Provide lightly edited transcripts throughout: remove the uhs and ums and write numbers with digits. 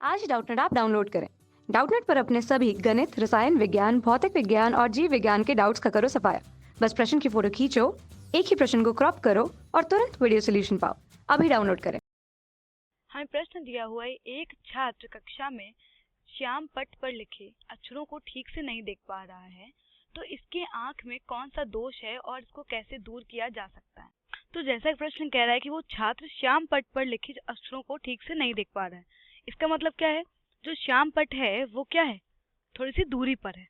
आज Doubtnut app download करें। Doubtnut पर अपने सभी गणित, रसायन विज्ञान, भौतिक विज्ञान और जीव विज्ञान के डाउट्स का करो सफाया। बस प्रश्न की फोटो खींचो, एक ही प्रश्न को क्रॉप करो और तुरंत वीडियो सोल्यूशन पाओ। अभी डाउनलोड करें। हमें प्रश्न दिया हुआ है, एक छात्र कक्षा में श्याम पट पर लिखे अक्षरों को ठीक से नहीं देख पा रहा है, तो इसके आंख में कौन सा दोष है और इसको कैसे दूर किया जा सकता है। तो जैसा कि प्रश्न कह रहा है कि वो छात्र श्याम पट पर लिखे अक्षरों को ठीक से नहीं देख पा रहा है, इसका मतलब क्या है, जो श्याम पट है वो क्या है, थोड़ी सी दूरी पर है।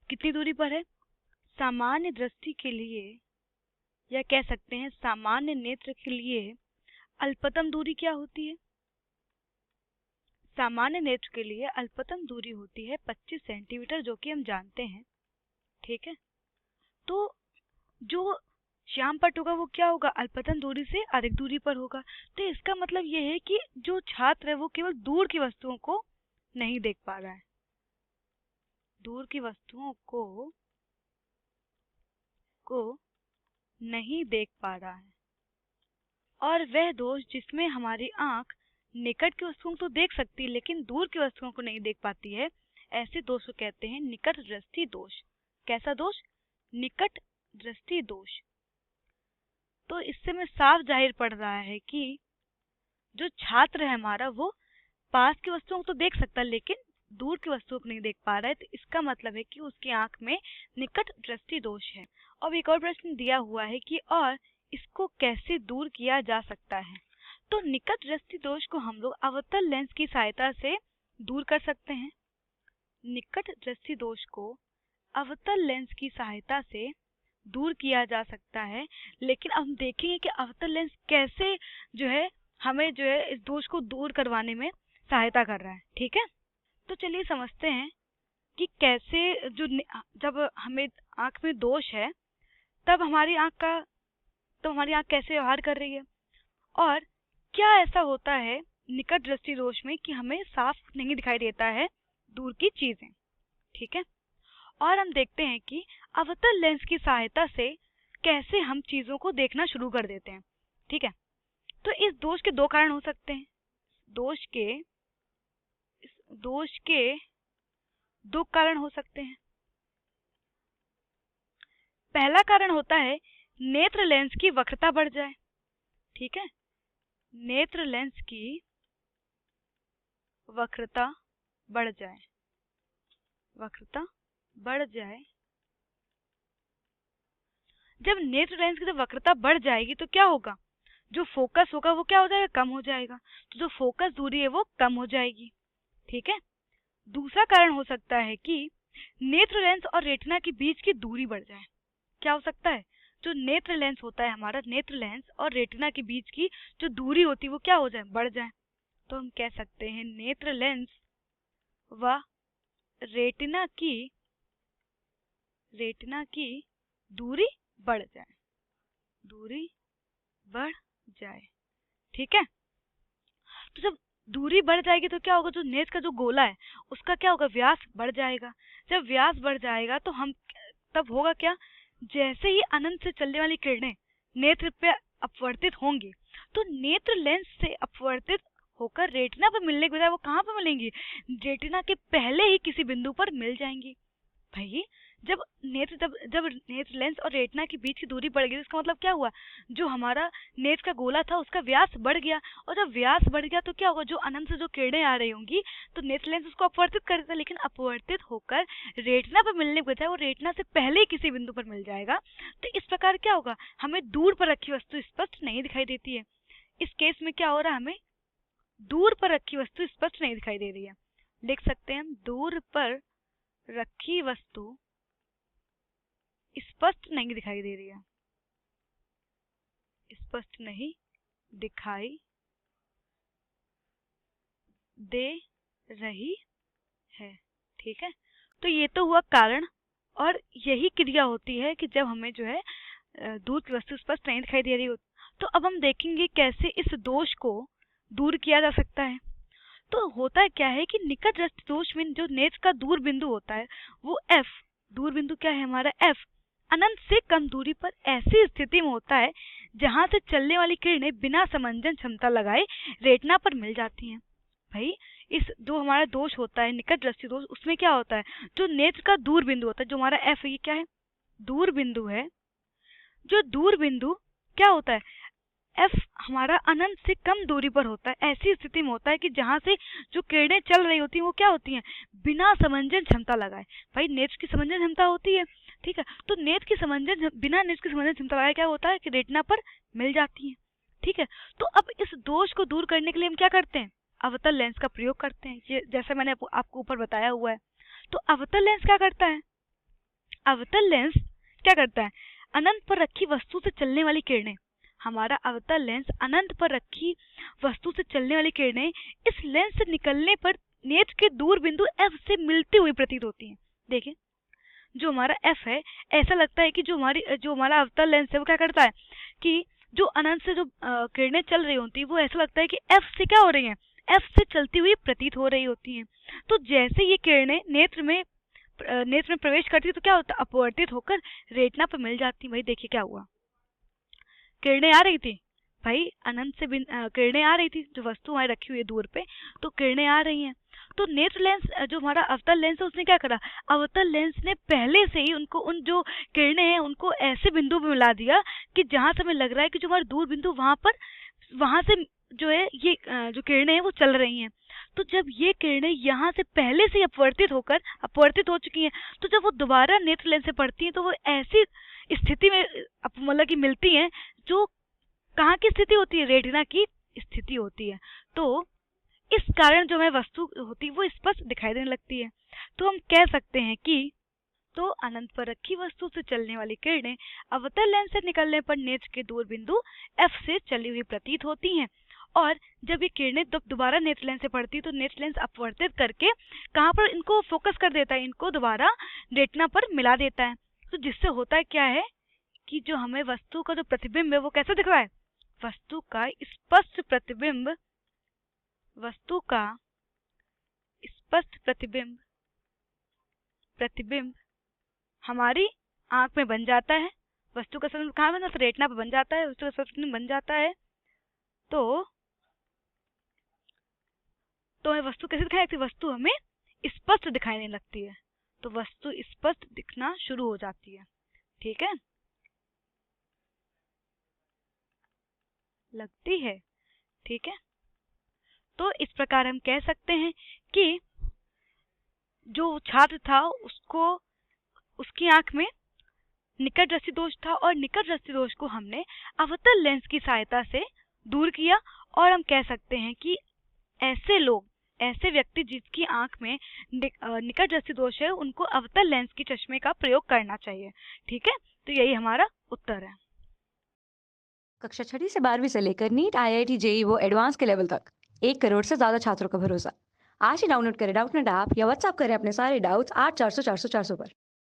कितनी दूरी पर है? सामान्य दृष्टि के लिए, या कह सकते हैं सामान्य नेत्र के लिए अल्पतम दूरी क्या होती है? सामान्य नेत्र के लिए अल्पतम दूरी होती है 25 सेंटीमीटर, जो कि हम जानते हैं। ठीक है, तो जो श्याम पट होगा वो क्या होगा, अल्पतम दूरी से अधिक दूरी पर होगा। तो इसका मतलब ये है कि जो छात्र है वो केवल दूर की वस्तुओं को नहीं देख पा रहा है, दूर की वस्तुओं को नहीं देख पा रहा है। और वह दोष जिसमें हमारी आंख निकट की वस्तुओं को तो देख सकती है लेकिन दूर की वस्तुओं को नहीं देख पाती है, ऐसे दोष को कहते हैं निकट दृष्टि दोष। कैसा दोष? निकट दृष्टि दोष। तो इससे में साफ जाहिर पड़ रहा है कि जो छात्र है हमारा वो पास की वस्तुओं को तो देख सकता है लेकिन दूर की वस्तुओं को नहीं देख पा रहा है, तो इसका मतलब है कि उसकी आंख में निकट दृष्टि दोष है। अब एक और प्रश्न दिया हुआ है कि और इसको कैसे दूर किया जा सकता है। तो निकट दृष्टि दोष को हम लोग अवतल लेंस की सहायता से दूर कर सकते हैं। निकट दृष्टि दोष को अवतल लेंस की सहायता से दूर किया जा सकता है, लेकिन अब हम देखेंगे कि अवतल लेंस कैसे जो है हमें जो है इस दोष को दूर करवाने में सहायता कर रहा है। ठीक है, तो चलिए समझते हैं कि कैसे जब हमें आंख में दोष है तब हमारी आंख कैसे व्यवहार कर रही है, और क्या ऐसा होता है निकट दृष्टि दोष में कि हमें साफ नहीं दिखाई देता है दूर की चीजें। ठीक है, और हम देखते हैं कि अवतल लेंस की सहायता से कैसे हम चीजों को देखना शुरू कर देते हैं। ठीक है, तो इस दोष के दो कारण हो सकते हैं। दोष के दो कारण हो सकते हैं। पहला कारण होता है नेत्र लेंस की वक्रता बढ़ जाए। ठीक है, नेत्र लेंस की वक्रता बढ़ जाए। जब नेत्र लेंस की वक्रता बढ़ जाएगी तो क्या होगा, जो फोकस होगा वो क्या हो जाएगा, कम हो जाएगा। तो जो फोकस दूरी है वो कम हो जाएगी। ठीक है, दूसरा कारण हो सकता है कि नेत्र लेंस और रेटिना के बीच की दूरी बढ़ जाए। क्या हो सकता है, जो नेत्र लेंस होता है हमारा, नेत्र लेंस और रेटिना के बीच की जो दूरी होती है वो क्या हो जाए, बढ़ जाए। तो हम कह सकते हैं नेत्र लेंस व रेटिना की दूरी बढ़ जाए। ठीक है, तो जब दूरी बढ़ जाएगी तो क्या होगा, जो नेत्र का जो गोला है उसका क्या होगा, व्यास बढ़ जाएगा। जब व्यास बढ़ जाएगा तो हम तब होगा क्या, जैसे ही अनंत से चलने वाली किरणें नेत्र पे अपवर्तित होंगी तो नेत्र लेंस से अपवर्तित होकर रेटिना पर मिलने के बजाय वो कहाँ पर मिलेंगी, रेटिना के पहले ही किसी बिंदु पर मिल जाएंगी। भाई जब नेत्र लेंस और रेटिना के बीच की दूरी बढ़ गई तो इसका मतलब क्या हुआ, जो हमारा नेत्र का गोला था उसका व्यास बढ़ गया, और जब व्यास बढ़ गया तो क्या होगा, जो अनंत से जो किरणें आ रही होंगी तो नेत्र लेंस उसको अपवर्तित कर देता है, लेकिन अपवर्तित होकर रेटिना पर मिलने के बजाय वो रेटिना से पहले ही किसी बिंदु पर मिल जाएगा। तो इस प्रकार क्या होगा, हमें दूर पर रखी वस्तु स्पष्ट नहीं दिखाई देती है। इस केस में क्या हो रहा है, हमें दूर पर रखी वस्तु स्पष्ट नहीं दिखाई दे रही है। लिख सकते हैं हम, दूर पर रखी वस्तु स्पष्ट नहीं दिखाई दे रही है, स्पष्ट नहीं दिखाई दे रही है। ठीक है, तो ये तो हुआ कारण, और यही क्रिया होती है कि जब हमें जो है दूर की वस्तु स्पष्ट नहीं दिखाई दे रही हो। तो अब हम देखेंगे कैसे इस दोष को दूर किया जा सकता है। तो होता क्या है कि निकट दृष्टि दोष में जो नेत्र का दूर बिंदु होता है वो F, दूर बिंदु क्या है हमारा F, अनंत से कम दूरी पर ऐसी स्थिति में होता है जहां से चलने वाली किरणें बिना समंजन क्षमता लगाए रेटिना पर मिल जाती हैं। भाई इस जो हमारा दोष होता है निकट दृष्टि दोष, उसमें क्या होता है, जो नेत्र का दूर बिंदु होता है, जो हमारा एफ है, ये क्या है, दूर बिंदु है। जो दूर बिंदु क्या होता है, एफ हमारा अनंत से कम दूरी पर होता है। ऐसी स्थिति में होता है कि जहां से जो किरणें चल रही होती हैं वो क्या होती हैं, बिना समंजन क्षमता लगाए। भाई नेत्र की समंजन क्षमता होती है, ठीक है, तो नेत्र की समंजन, बिना नेत्र की समंजन क्षमता लगाए क्या होता है कि रेटिना पर मिल जाती है, ठीक है। तो अब इस दोष को दूर करने के लिए हम क्या करते हैं, अवतल लेंस का प्रयोग करते हैं, ये जैसे मैंने आपको ऊपर बताया हुआ है। तो अवतल लेंस क्या करता है, अवतल लेंस क्या करता है, अनंत पर रखी वस्तु से चलने वाली किरणें, हमारा अवतल लेंस अनंत पर रखी वस्तु से चलने वाली किरणें इस लेंस से निकलने पर नेत्र के दूर बिंदु एफ से मिलती हुई प्रतीत होती हैं। देखिए जो हमारा एफ है, ऐसा लगता है कि जो हमारा अवतल लेंस है वो क्या करता है कि जो अनंत से जो किरणें चल रही होती है वो ऐसा लगता है कि एफ से क्या हो रही हैं, एफ से चलती हुई प्रतीत हो रही होती हैं। तो जैसे ये किरणें नेत्र में प्रवेश करती है तो क्या होता है, अपवर्तित होकर रेटिना पर मिल जाती है। भाई देखिए क्या हुआ, किरणें आ रही थी, भाई अनंत से किरणें आ रही थी, जो वस्तु हमारी रखी हुई है दूर पे, तो किरणें आ रही हैं। तो नेत्र लेंस जो हमारा अवतल लेंस है उसने क्या करा, अवतल लेंस ने पहले से ही उनको, उन जो किरणें हैं उनको ऐसे बिंदु पे मिला दिया कि जहां से हमें लग रहा है कि जो हमारा दूर बिंदु वहां से जो है ये जो किरणें हैं वो चल रही हैं। तो जब ये किरणें यहाँ से पहले से ही अपवर्तित हो चुकी हैं, तो जब वो दोबारा नेत्र लेंस से पड़ती हैं तो वो ऐसी स्थिति में मतलब कि मिलती हैं जो कहाँ की स्थिति होती है, रेटिना की स्थिति होती है। तो इस कारण जो हमें वस्तु होती है वो स्पष्ट दिखाई देने लगती है। तो हम कह सकते हैं कि तो अनंत पर रखी वस्तु से चलने वाली किरणें अवतल लेंस से निकलने पर नेत्र के दूर बिंदु एफ से चली हुई प्रतीत होती हैं, और जब ये किरणें दोबारा नेत्र लेंस से पड़ती है तो नेत्र लेंस अपवर्तित करके कहाँ पर इनको फोकस कर देता है, इनको दोबारा रेटिना पर मिला देता है। तो जिससे होता है क्या है कि जो हमें वस्तु का जो प्रतिबिंब है वो कैसा दिख रहा है, वस्तु का स्पष्ट प्रतिबिंब, वस्तु का स्पष्ट प्रतिबिंब हमारी आंख में बन जाता है। वस्तु का प्रतिबिंब कहाँ बन जाता है, रेटिना पर बन जाता है, वस्तु का प्रतिबिंब बन जाता है। तो हमें वस्तु कैसे दिखाई देती है, वस्तु हमें स्पष्ट दिखाई देने लगती है। तो वस्तु स्पष्ट दिखना शुरू हो जाती है, ठीक है, लगती है, ठीक है। तो इस प्रकार हम कह सकते हैं कि जो छात्र था उसको, उसकी आंख में निकट दृष्टि दोष था, और निकट दृष्टि दोष को हमने अवतल लेंस की सहायता से दूर किया। और हम कह सकते हैं कि ऐसे लोग, ऐसे व्यक्ति जिसकी आंख में निकट दृष्टि दोष है, उनको अवतल लेंस की चश्मे का प्रयोग करना चाहिए, ठीक है। तो यही हमारा उत्तर है। कक्षा 6 से 12वीं से लेकर नीट, IIT, JEE वो एडवांस के लेवल तक 1 करोड़ से ज्यादा छात्रों का भरोसा। आज ही डाउनलोड करें डाउटनेट ऐप या व्हाट्सएप करें अपने सारे डाउट्स 8400 400 400 पर।